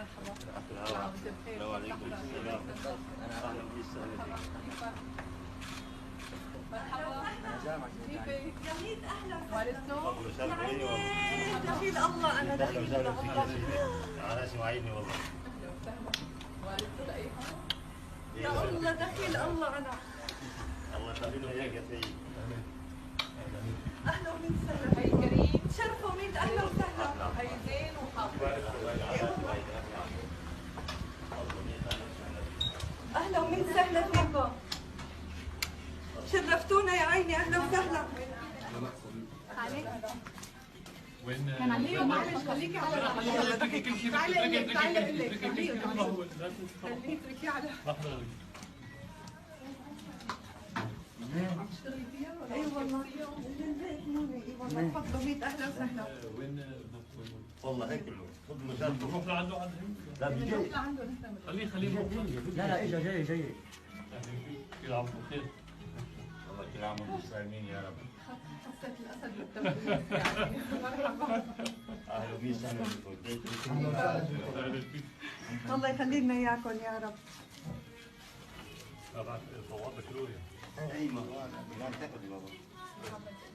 السلام عليكم. السلام. اهلا وسهلا فيك. مرحبا. كيفك؟ جميل اهلا والدته؟ دخيل الله انا دخيل الله. انا اسماعيلي والله. اهلا وسهلا. والدته لاقيها؟ يا الله دخيل الله انا. الله يخلينا اياك يا سيدي. اهلا وسهلا. هي كريم. شرفوا مين اهلا وسهلا. هي زين وحافظ. اهلا وسهلا فيكم. شرفتونا يا عيني اهلا وسهلا. وين كان عليهم معلش خليكي على كل شيء تعالي اقول لك خليكي اتركيه على تشتغلي فيها ولا اي والله اي والله تفضلوا ميت اهلا وسهلا. وين والله هيك خذ مشان نروح لعنده عند هند؟ لا بيجي. نروح لعنده نحن. خليه لا لا اجا جاي. كل عام بخير. الله كل عام وانتم سالمين يا رب. حسيت الاسد بالتوفيق يعني مرحبا. اهلا وسهلا فيكم. الله يخلي لنا اياكم يا رب. بعد صورتك رؤيا. اي ما هو انا تاخذ بابا.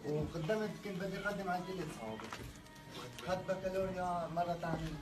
وقدمت كنت بدي اقدم على التلفزيون. خد بكالوريا مرة ثانية.